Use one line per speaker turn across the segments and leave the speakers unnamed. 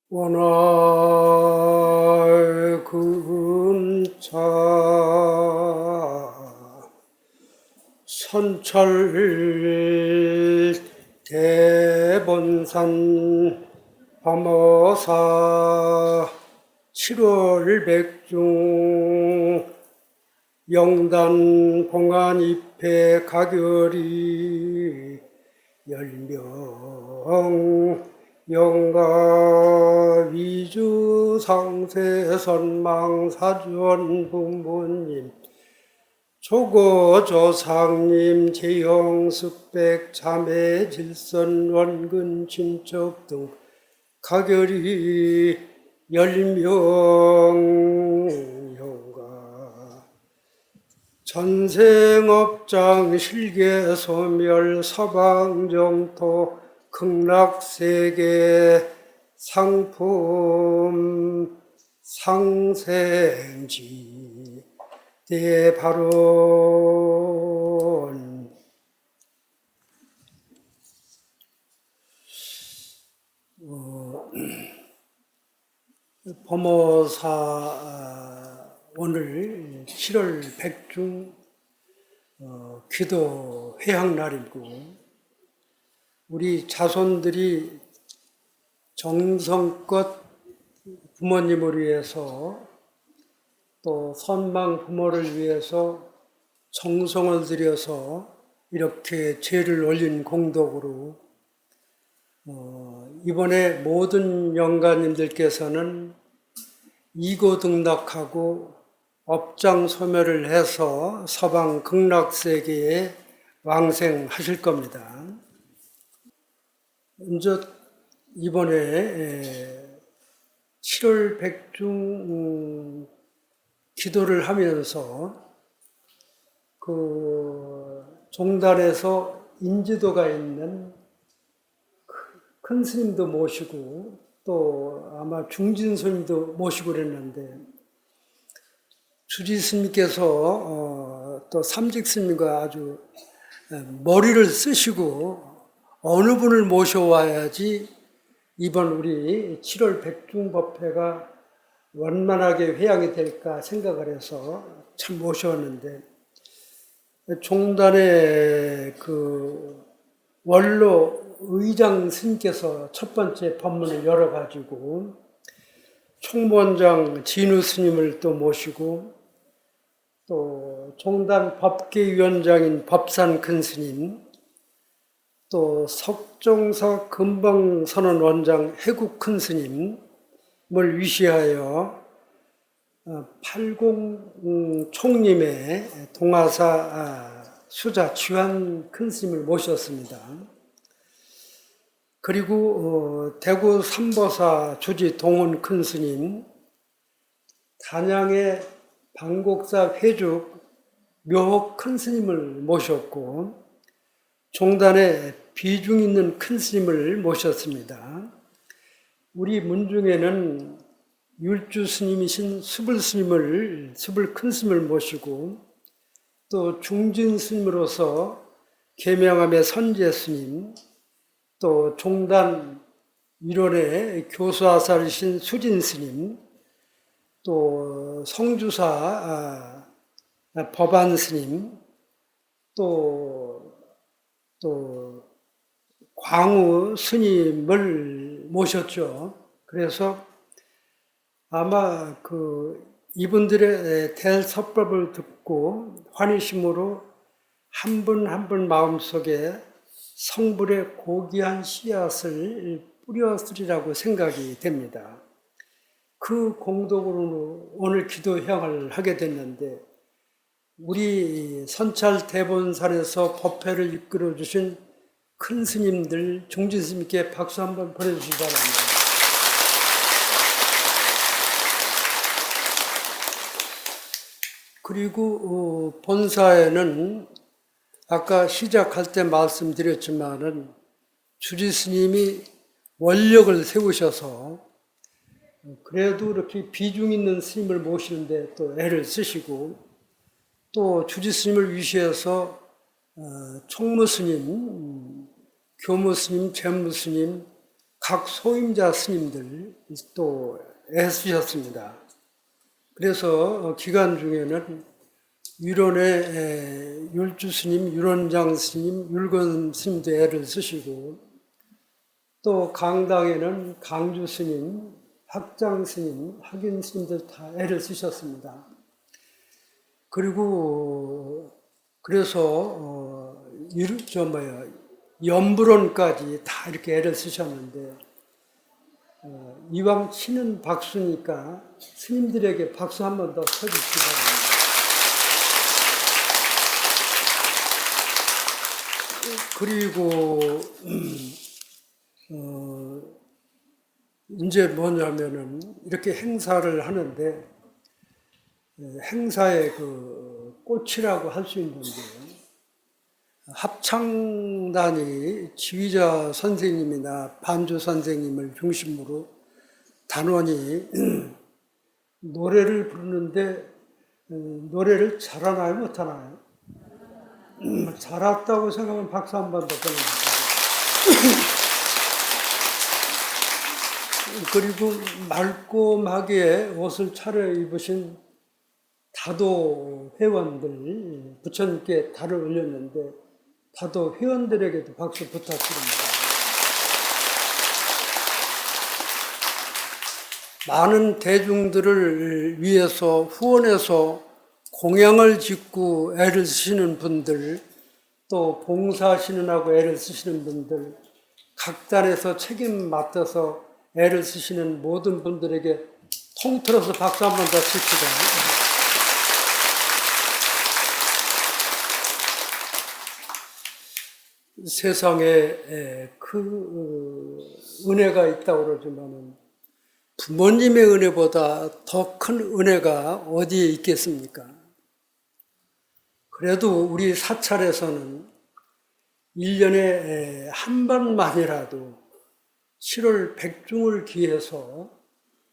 원할 근차 선철 대본산 범어사 7월 백중 영단 봉안 입회 가결이 10명 영가 위주 상세 선망 사주원 부모님 조고 조상님 제형 숙백 자매 질선 원근 친척 등 가결이 10명 영가 전생업장 실계 소멸 서방정토 극락세계 상품 상생지 대발언 범어사 오늘 7월 백중 기도 회향날이고 우리 자손들이 정성껏 부모님을 위해서 또 선망 부모를 위해서 정성을 들여서 이렇게 죄를 올린 공덕으로 이번에 모든 영가님들께서는 이고등락하고 업장소멸을 해서 서방 극락세계에 왕생하실 겁니다. 먼저 이번에 7월 백중 기도를 하면서 그 종단에서 인지도가 있는 큰 스님도 모시고 또 아마 중진 스님도 모시고 그랬는데 주지 스님께서 또 삼직 스님과 아주 머리를 쓰시고 어느 분을 모셔와야지 이번 우리 7월 백중법회가 원만하게 회양이 될까 생각을 해서 참 모셔왔는데 종단의 그 원로 의장 스님께서 첫 번째 법문을 열어가지고 총무원장 진우 스님을 또 모시고 또 종단 법계위원장인 법산 큰 스님 또 석종사 금방선언 원장 해국 큰 스님을 위시하여 80 총림의 동아사 수자 취환 큰 스님을 모셨습니다. 그리고 대구 삼보사 주지 동원 큰 스님, 단양의 방곡사 회죽 묘혹 큰 스님을 모셨고 종단에 비중 있는 큰 스님을 모셨습니다. 우리 문중에는 율주 스님이신 수불 스님을, 수불 큰 스님을 모시고 또 중진 스님으로서 계명암의 선제 스님, 또 종단 위론의 교수하사이신 수진 스님, 또 성주사 법안 스님, 또 광우 스님을 모셨죠. 그래서 아마 이분들의 대설법을 듣고 환희심으로 한 분 한 분 마음속에 성불의 고귀한 씨앗을 뿌렸으리라고 생각이 됩니다. 그 공덕으로 오늘 기도 회향을 하게 됐는데 우리 선찰 대본산에서 법회를 이끌어 주신 큰 스님들, 중진 스님께 박수 한번 보내주시기 바랍니다. 그리고 본사에는 아까 시작할 때 말씀드렸지만은 주지 스님이 원력을 세우셔서 그래도 이렇게 비중 있는 스님을 모시는데 또 애를 쓰시고 또 주지 스님을 위시해서 총무 스님, 교무 스님, 재무 스님, 각 소임자 스님들 또 애쓰셨습니다. 그래서 기간 중에는 율원의 율주 스님, 율원장 스님, 율건 스님도 애를 쓰시고, 또 강당에는 강주 스님, 학장 스님, 학인 스님들 다 애를 쓰셨습니다. 그리고 그래서 연불원까지 다 이렇게 애를 쓰셨는데, 이왕 치는 박수니까 스님들에게 박수 한 번 더 쳐주시기 바랍니다. 그리고 이제 뭐냐면은 이렇게 행사를 하는데, 행사의 그 꽃이라고 할 수 있는데, 합창단이 지휘자 선생님이나 반주 선생님을 중심으로 단원이 노래를 부르는데, 노래를 잘하나요, 못하나요? 잘했다고 생각하면 박수 한 번 더 보내주세요. 그리고 말끔하게 옷을 차려입으신 다도 회원들, 부처님께 달을 올렸는데 다도 회원들에게도 박수 부탁드립니다. 많은 대중들을 위해서 후원해서 공양을 짓고 애를 쓰시는 분들, 또 봉사하시느라고 애를 쓰시는 분들, 각 단에서 책임 맡아서 애를 쓰시는 모든 분들에게 통틀어서 박수 한 번 더 칩시다. 세상에 그 은혜가 있다고 그러지만은 부모님의 은혜보다 더 큰 은혜가 어디에 있겠습니까? 그래도 우리 사찰에서는 1년에 한 번만이라도 7월 백중을 기해서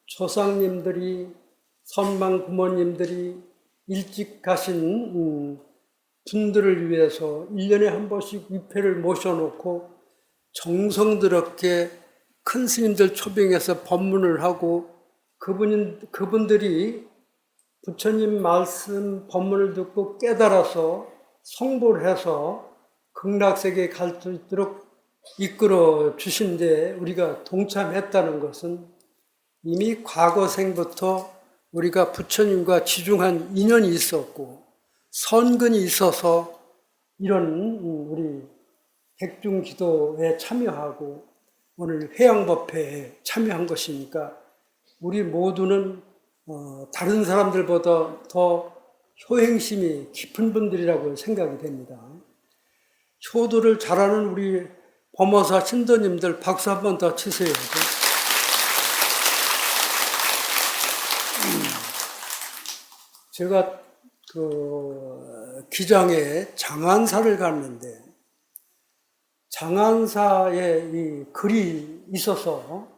조상님들이, 선망 부모님들이 일찍 가신 분들을 위해서 1년에 한 번씩 위패를 모셔놓고 정성스럽게 큰 스님들 초빙해서 법문을 하고, 그분들이 부처님 말씀 법문을 듣고 깨달아서 성불 해서 극락세계에 갈 수 있도록 이끌어 주신데, 우리가 동참했다는 것은 이미 과거생부터 우리가 부처님과 지중한 인연이 있었고 선근이 있어서 이런 우리 백중기도에 참여하고 오늘 회양법회에 참여한 것이니까, 우리 모두는 다른 사람들보다 더 효행심이 깊은 분들이라고 생각이 됩니다. 효도를 잘하는 우리 범어사 신도님들 박수 한 번 더 치세요. 제가 그 기장에 장안사를 갔는데, 장안사에 이 글이 있어서,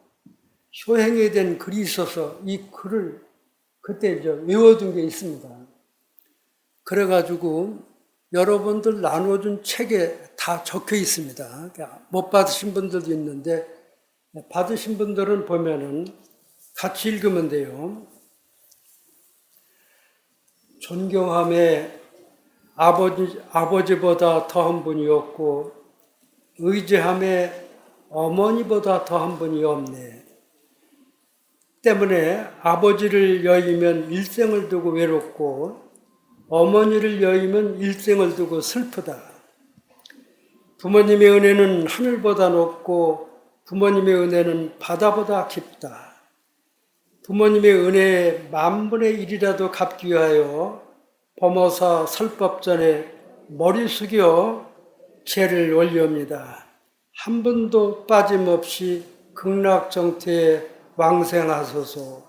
효행에 대한 글이 있어서 이 글을 그때 이제 외워둔 게 있습니다. 그래가지고 여러분들 나눠준 책에 다 적혀 있습니다. 못 받으신 분들도 있는데, 받으신 분들은 보면은 같이 읽으면 돼요. 존경함에 아버지보다 더한 분이 없고, 의지함에 어머니보다 더한 분이 없네. 때문에 아버지를 여의면 일생을 두고 외롭고, 어머니를 여의면 일생을 두고 슬프다. 부모님의 은혜는 하늘보다 높고, 부모님의 은혜는 바다보다 깊다. 부모님의 은혜에 10,000분의 1이라도 갚기 위하여 범어사 설법전에 머리 숙여 제를 올리옵니다. 한 분도 빠짐없이 극락정태에 왕생하소서.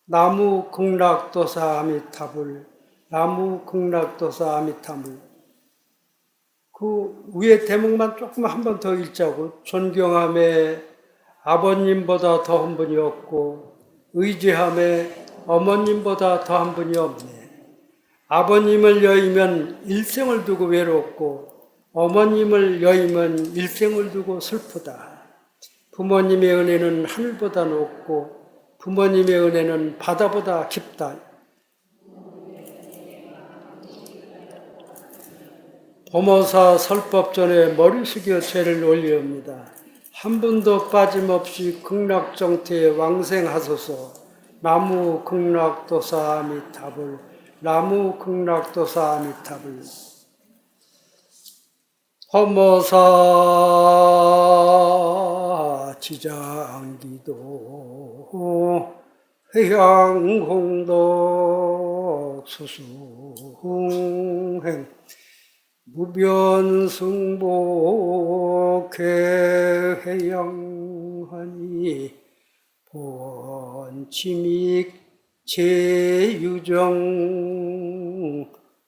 나무 극락도사 아미타불, 나무 극락도사 아미타불. 그 위에 대목만 조금 한 번 더 읽자고. 존경함에 아버님보다 더한 분이 없고, 의지함에 어머님보다 더한 분이 없네. 아버님을 여의면 일생을 두고 외롭고, 어머님을 여의면 일생을 두고 슬프다. 부모님의 은혜는 하늘보다 높고 부모님의 은혜는 바다보다 깊다. 범어사 설법 전에 머리 숙여 죄를 올리옵니다. 한 분도 빠짐없이 극락정태에 왕생하소서. 나무 극락도사 아미타불. 나무 극락도사 아미타불. 범어사 지장기도 회양홍덕 수수흥행 무변승복해 회양하니 본침익 제유정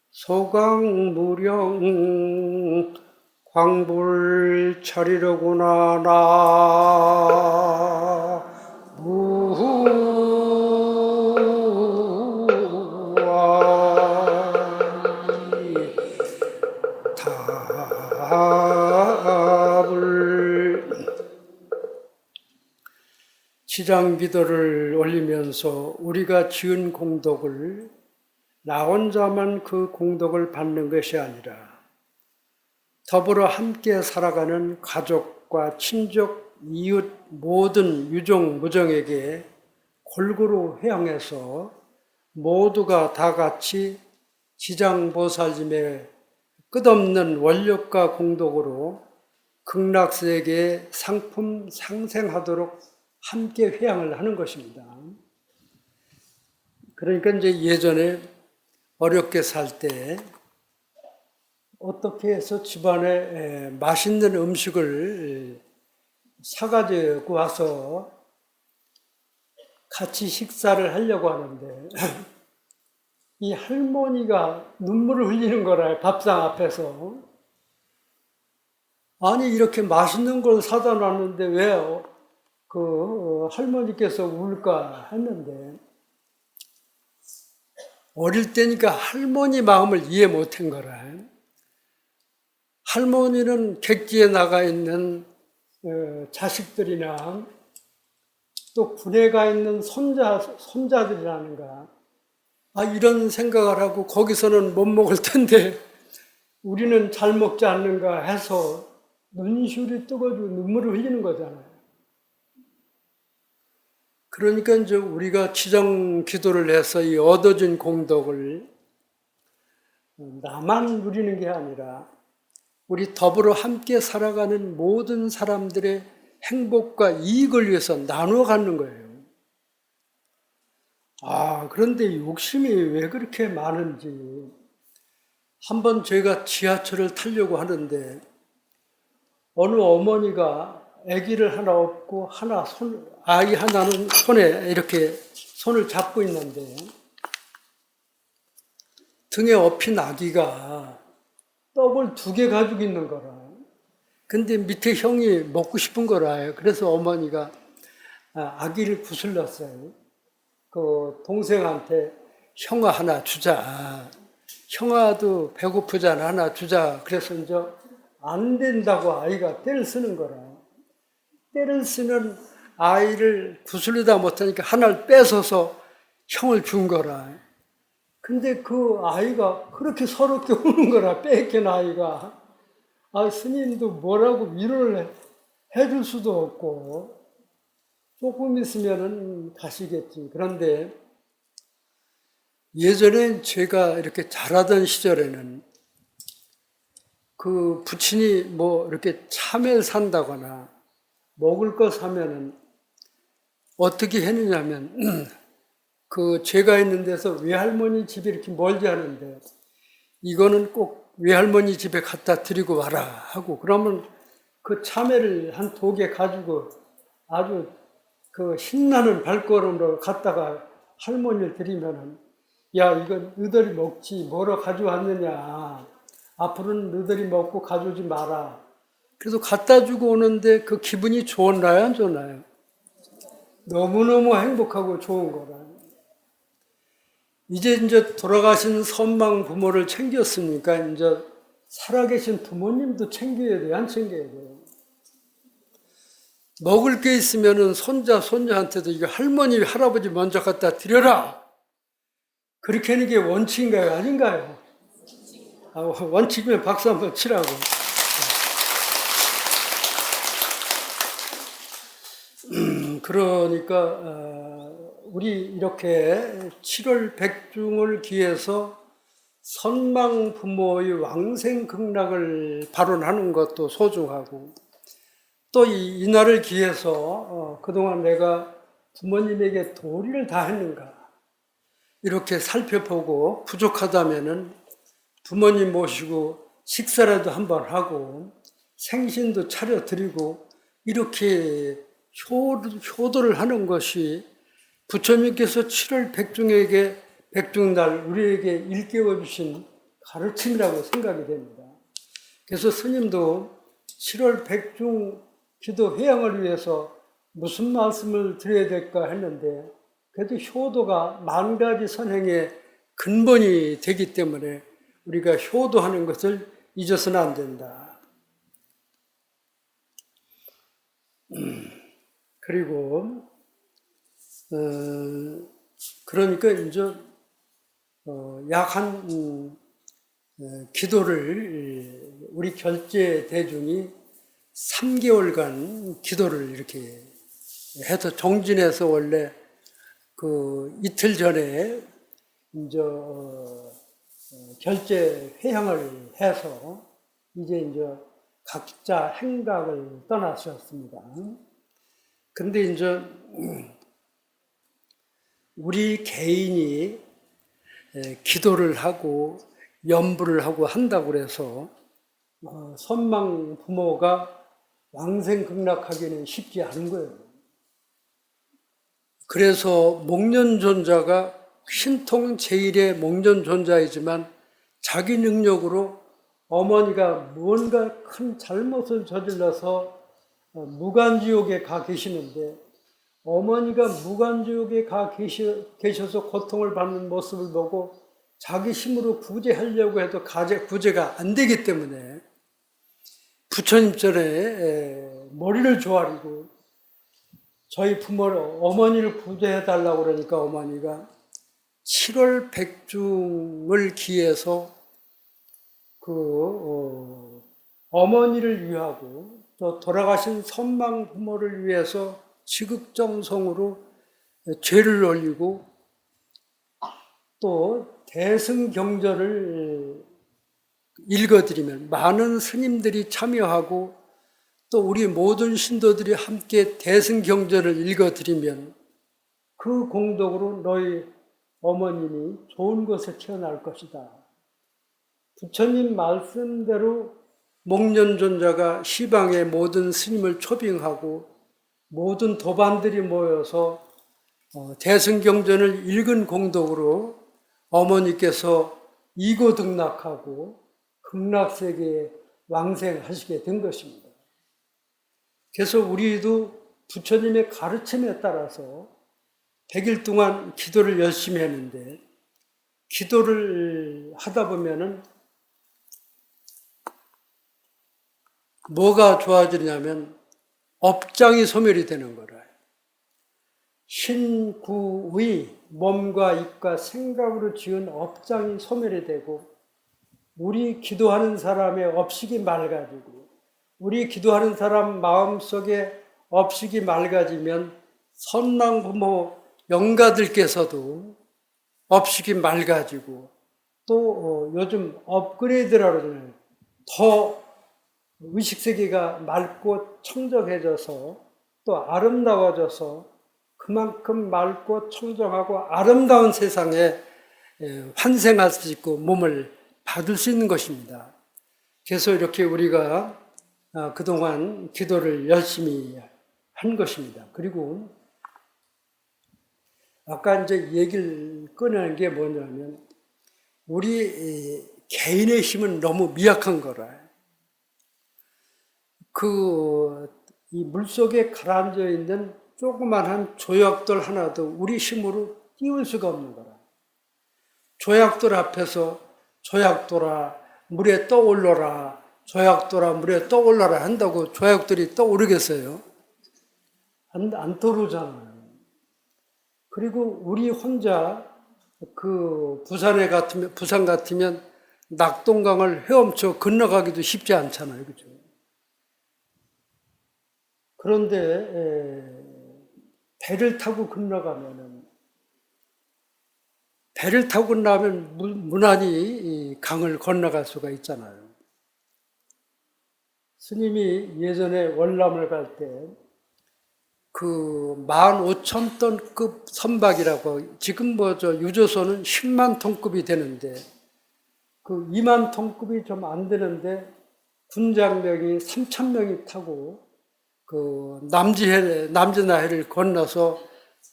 소강무령 광불 차리려구나 나 무아이 답을 지장기도를 올리면서 우리가 지은 공덕을 나 혼자만 그 공덕을 받는 것이 아니라 더불어 함께 살아가는 가족과 친족, 이웃 모든 유종 무종에게 골고루 회양해서 모두가 다 같이 지장보살님의 끝없는 원력과 공덕으로 극락세계에 상품 상생하도록 함께 회양을 하는 것입니다. 그러니까 이제 예전에 어렵게 살 때 어떻게 해서 집안에 맛있는 음식을 사가지고 와서 같이 식사를 하려고 하는데 이 할머니가 눈물을 흘리는 거라 밥상 앞에서. 아니 이렇게 맛있는 걸 사다 놨는데 왜 그 할머니께서 울까 했는데 어릴 때니까 할머니 마음을 이해 못한 거라. 할머니는 객지에 나가 있는 자식들이나 또 군에 가 있는 손자들이라는가 이런 생각을 하고 거기서는 못 먹을 텐데 우리는 잘 먹지 않는가 해서 눈시울이 뜨거워지고 눈물을 흘리는 거잖아요. 그러니까 이제 우리가 지정 기도를 해서 이 얻어진 공덕을 나만 누리는 게 아니라 우리 더불어 함께 살아가는 모든 사람들의 행복과 이익을 위해서 나누어 갖는 거예요. 그런데 욕심이 왜 그렇게 많은지. 한번 저희가 지하철을 타려고 하는데 어느 어머니가 아기를 하나 업고 아이 하나는 손에 이렇게 손을 잡고 있는데 등에 업힌 아기가 떡을 2개 가지고 있는 거라. 근데 밑에 형이 먹고 싶은 거라. 그래서 어머니가 아기를 구슬렀어요. 그 동생한테 형아 하나 주자. 형아도 배고프잖아. 하나 주자. 그래서 이제 안 된다고 아이가 떼를 쓰는 거라. 떼를 쓰는 아이를 구슬리다 못하니까 하나를 뺏어서 형을 준 거라. 근데 그 아이가 그렇게 서럽게 우는 거라. 뺏긴 아이가. 스님도 뭐라고 위로를 해줄 수도 없고 조금 있으면은 가시겠지. 그런데 예전에 제가 이렇게 자라던 시절에는 그 부친이 뭐 이렇게 참외를 산다거나 먹을 거 사면은 어떻게 했느냐면 그 제가 있는 데서 외할머니 집이 이렇게 멀지 않은데 이거는 꼭 외할머니 집에 갖다 드리고 와라 하고 그러면 그 참외를 한 2개 가지고 아주 그 신나는 발걸음으로 갔다가 할머니를 드리면은 야 이건 너희들이 먹지 뭐로 가져왔느냐 앞으로는 너희들이 먹고 가져오지 마라. 그래서 갖다 주고 오는데 그 기분이 좋나요 안 좋나요? 너무너무 행복하고 좋은 거라. 이제 돌아가신 선망 부모를 챙겼으니까 이제 살아계신 부모님도 챙겨야 돼요? 안 챙겨야 돼요? 먹을 게 있으면은 손자, 손녀한테도 이거 할머니, 할아버지 먼저 갖다 드려라. 그렇게 하는 게 원칙인가요? 아닌가요? 원칙이면 박수 한번 치라고. 그러니까 우리 이렇게 7월 백중을 기해서 선망 부모의 왕생극락을 발언하는 것도 소중하고, 또 이날을 기해서 그동안 내가 부모님에게 도리를 다 했는가 이렇게 살펴보고, 부족하다면은 부모님 모시고 식사라도 한번 하고 생신도 차려드리고 이렇게 효도를 하는 것이 부처님께서 7월 백중에게 백중날 우리에게 일깨워 주신 가르침이라고 생각이 됩니다. 그래서 스님도 7월 백중 기도 회양을 위해서 무슨 말씀을 드려야 될까 했는데, 그래도 효도가 만 가지 선행의 근본이 되기 때문에 우리가 효도하는 것을 잊어서는 안 된다. 그리고 그러니까 이제 약한 기도를 우리 결제 대중이 3개월간 기도를 이렇게 해서 정진해서, 원래 그 이틀 전에 이제 결제 회향을 해서 이제 각자 행각을 떠나셨습니다. 근데 이제 우리 개인이 기도를 하고 염불을 하고 한다고 그래서 선망 부모가 왕생극락하기는 쉽지 않은 거예요. 그래서 목련존자가 신통 제일의 목련존자이지만 자기 능력으로 어머니가 무언가 큰 잘못을 저질러서 무간지옥에 가 계시는데, 어머니가 무간지옥에 가 계셔서 고통을 받는 모습을 보고 자기 힘으로 구제하려고 해도 구제가 안 되기 때문에 부처님 전에 머리를 조아리고 저희 부모를, 어머니를 구제해달라고 그러니까 어머니가 7월 백중을 기해서 어머니를 위하고 또 돌아가신 선망 부모를 위해서 지극정성으로 죄를 올리고, 또 대승경전을 읽어드리면 많은 스님들이 참여하고 또 우리 모든 신도들이 함께 대승경전을 읽어드리면 그 공덕으로 너희 어머님이 좋은 곳에 태어날 것이다. 부처님 말씀대로 목련존자가 시방의 모든 스님을 초빙하고 모든 도반들이 모여서 대승경전을 읽은 공덕으로 어머니께서 이고등락하고 극락세계에 왕생하시게 된 것입니다. 그래서 우리도 부처님의 가르침에 따라서 100일 동안 기도를 열심히 했는데, 기도를 하다 보면은 뭐가 좋아지냐면 업장이 소멸이 되는 거라. 신구의 몸과 입과 생각으로 지은 업장이 소멸이 되고, 우리 기도하는 사람의 업식이 맑아지고, 우리 기도하는 사람 마음속에 업식이 맑아지면 선망 부모 영가들께서도 업식이 맑아지고, 또 요즘 업그레이드라고 그러잖아요. 더 의식세계가 맑고 청정해져서 또 아름다워져서 그만큼 맑고 청정하고 아름다운 세상에 환생할 수 있고 몸을 받을 수 있는 것입니다. 그래서 이렇게 우리가 그동안 기도를 열심히 한 것입니다. 그리고 아까 이제 얘기를 꺼내는 게 뭐냐면, 우리 개인의 힘은 너무 미약한 거라. 이 물속에 가라앉아 있는 조그만한 조약돌 하나도 우리 힘으로 띄울 수가 없는 거라. 조약돌 앞에서 조약돌아 물에 떠올라라, 조약돌아 물에 떠올라라 한다고 조약돌이 떠오르겠어요? 안 떠오르잖아요. 그리고 우리 혼자 부산 같으면 낙동강을 헤엄쳐 건너가기도 쉽지 않잖아요. 그죠? 그런데 배를 타고 건너가면은 배를 타고 건너면 무난히 강을 건너갈 수가 있잖아요. 스님이 예전에 월남을 갈 때 그 15,000톤급 선박이라고 지금 유조선은 10만 톤급이 되는데 그 2만 톤급이 좀 안 되는데 군장병이 3,000명이 타고 그 남진해를 건너서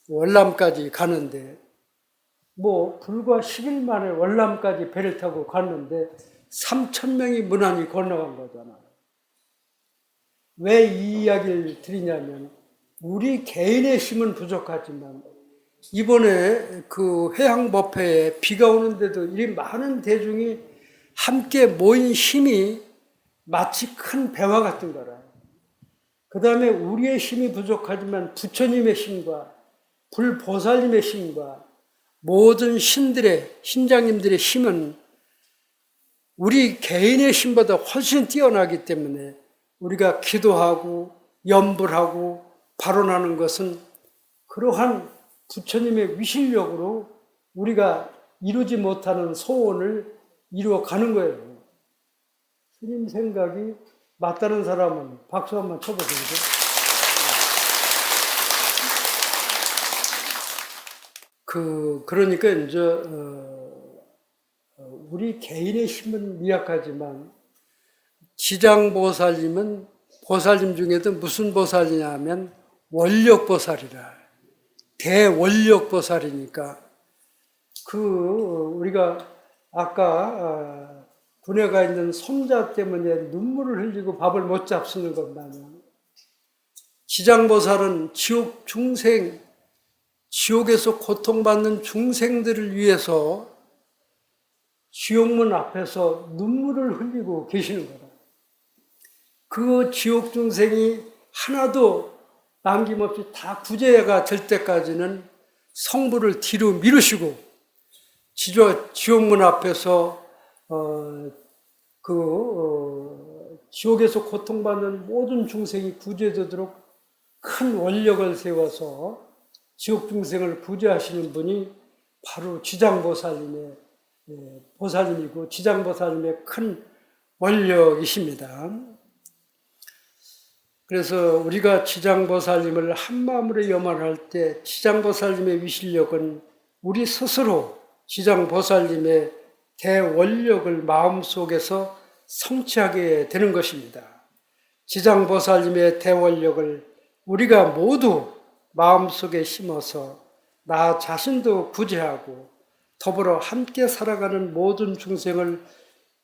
월남까지 가는데 불과 10일 만에 월남까지 배를 타고 갔는데 3,000명이 무난히 건너간 거잖아요. 왜 이 이야기를 드리냐면 우리 개인의 힘은 부족하지만 이번에 그 회항법회에 비가 오는데도 이 많은 대중이 함께 모인 힘이 마치 큰 배와 같은 거라. 그 다음에 우리의 힘이 부족하지만 부처님의 힘과 불보살님의 힘과 모든 신장님들의 힘은 우리 개인의 힘보다 훨씬 뛰어나기 때문에 우리가 기도하고 염불하고 발언하는 것은 그러한 부처님의 위실력으로 우리가 이루지 못하는 소원을 이루어가는 거예요. 스님 생각이 맞다는 사람은 박수 한번 쳐보세요. 그러니까 이제 우리 개인의 힘은 미약하지만 지장보살님은 보살님 중에도 무슨 보살이냐면 원력보살이라. 대원력보살이니까 우리가 아까 군에 가 있는 손자 때문에 눈물을 흘리고 밥을 못 잡수는 것 마냥 지장보살은 지옥에서 고통받는 중생들을 위해서 지옥문 앞에서 눈물을 흘리고 계시는 거다. 그 지옥 중생이 하나도 남김없이 다 구제가 될 때까지는 성부를 뒤로 미루시고 지옥문 앞에서 지옥에서 고통받는 모든 중생이 구제되도록 큰 원력을 세워서 지옥 중생을 구제하시는 분이 바로 지장보살님의 보살님이고 지장보살님의 큰 원력이십니다. 그래서 우리가 지장보살님을 한마음으로 염원할 때 지장보살님의 위실력은 우리 스스로 지장보살님의 대원력을 마음속에서 성취하게 되는 것입니다. 지장보살님의 대원력을 우리가 모두 마음속에 심어서 나 자신도 구제하고 더불어 함께 살아가는 모든 중생을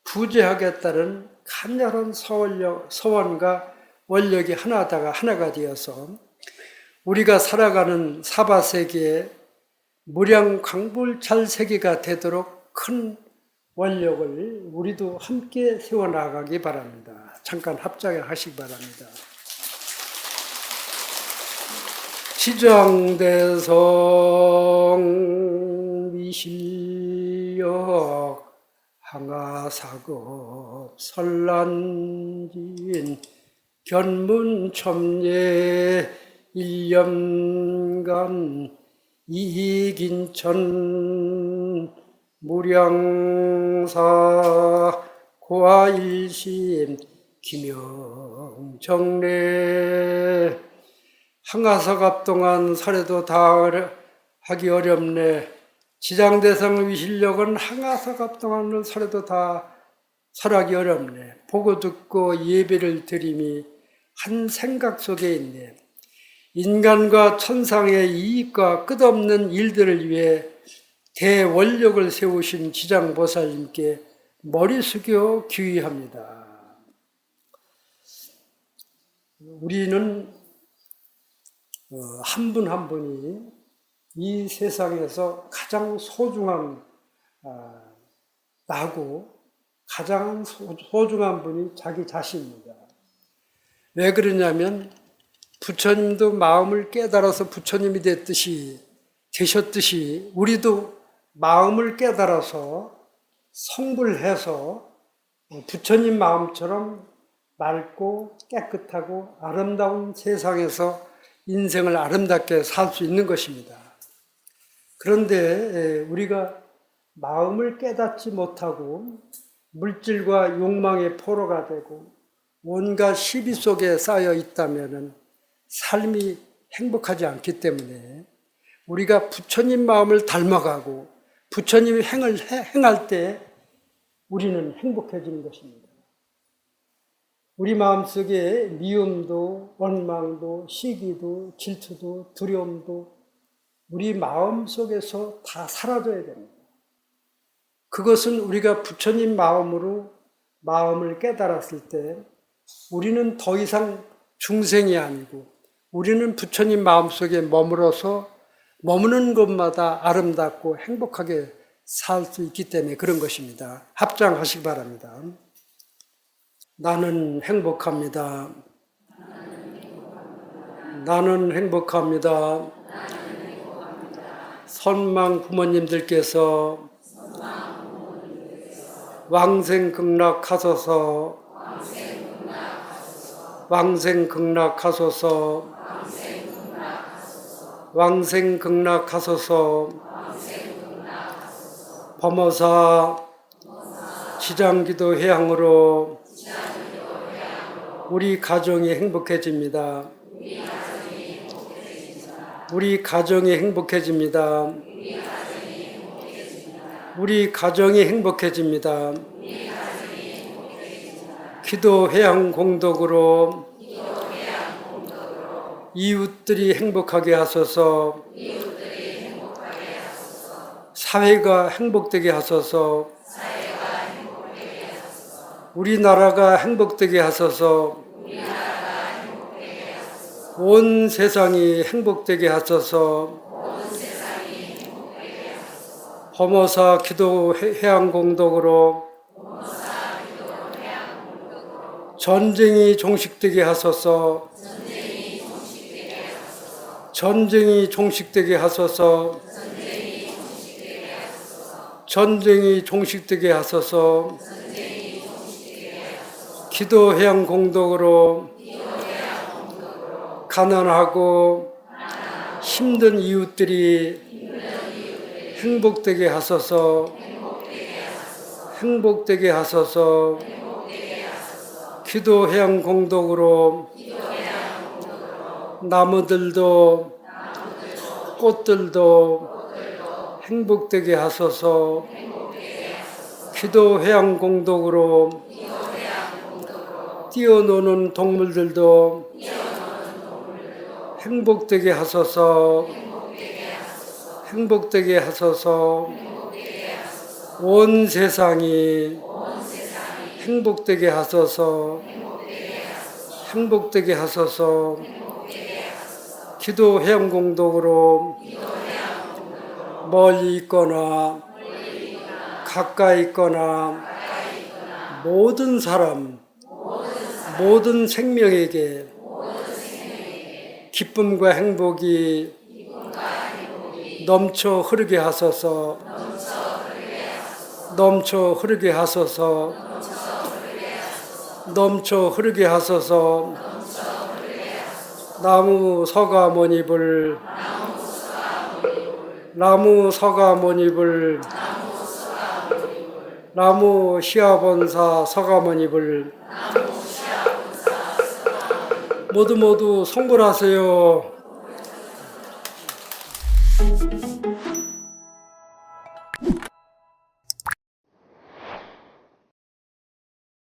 구제하겠다는 간절한 소원과 원력이 하나가 되어서 우리가 살아가는 사바세계에 무량광불찰세계가 되도록 큰 원력을 우리도 함께 세워나가기 바랍니다. 잠깐 합장하시기 바랍니다. 지장대성 미실력 항아사급 설란진 견문첨예 일념간 이익인천 무량사 고아일심 기명정례 항아사갑동안 설에도 다 하기 어렵네. 지장대성 위실력은 항아사갑동안은 설에도 다 설하기 어렵네. 보고 듣고 예배를 드림이 한 생각 속에 있네. 인간과 천상의 이익과 끝없는 일들을 위해 대원력을 세우신 지장보살님께 머리 숙여 귀의합니다. 우리는 한 분 한 분이 이 세상에서 가장 소중한 나고 가장 소중한 분이 자기 자신입니다. 왜 그러냐면 부처님도 마음을 깨달아서 부처님이 되셨듯이 우리도 마음을 깨달아서 성불해서 부처님 마음처럼 맑고 깨끗하고 아름다운 세상에서 인생을 아름답게 살 수 있는 것입니다. 그런데 우리가 마음을 깨닫지 못하고 물질과 욕망의 포로가 되고 온갖 시비 속에 쌓여 있다면 삶이 행복하지 않기 때문에 우리가 부처님 마음을 닮아가고 부처님이 행할 때 우리는 행복해지는 것입니다. 우리 마음속에 미움도 원망도 시기도 질투도 두려움도 우리 마음속에서 다 사라져야 됩니다. 그것은 우리가 부처님 마음으로 마음을 깨달았을 때 우리는 더 이상 중생이 아니고 우리는 부처님 마음속에 머무는 것마다 아름답고 행복하게 살 수 있기 때문에 그런 것입니다. 합장하시기 바랍니다. 나는 행복합니다. 나는 행복합니다. 선망 부모님들께서 왕생극락하소서. 왕생극락하소서. 왕생극락하소서. 범어사 지장기도 회향으로 우리 가정이 행복해집니다. 우리 가정이 행복해집니다. 우리 가정이 행복해집니다. 기도 회향 공덕으로 이웃들이 행복하게 하소서. 사회가 행복되게 하소서. 우리나라가 행복되게 하소서. 온 세상이 행복되게 하소서. 범어사 기도 회향 공덕으로 전쟁이 종식되게 하소서. 전쟁이 종식되게 하소서. 전쟁이 종식되게 하소서. 기도 회향 공덕으로 가난하고 힘든 이웃들이 행복되게 하소서. 행복되게 하소서. 기도 회향 공덕으로 나무들도 꽃들도 행복되게 하소서. 기도 회향 공덕으로 뛰어노는 동물들도 행복되게 하소서. 행복되게 하소서. 온 세상이 행복되게 하소서. 행복되게 하소서. 기도 회향 공덕으로 멀리 있거나 가까이 있거나 모든 사람, 모든 생명에게 기쁨과 행복이 넘쳐 흐르게 하소서. 넘쳐 흐르게 하소서. 넘쳐 흐르게 하소서. 나무 서가모니불 나무 서가모니불 나무 시아본사 서가모니불 모두 성불하세요.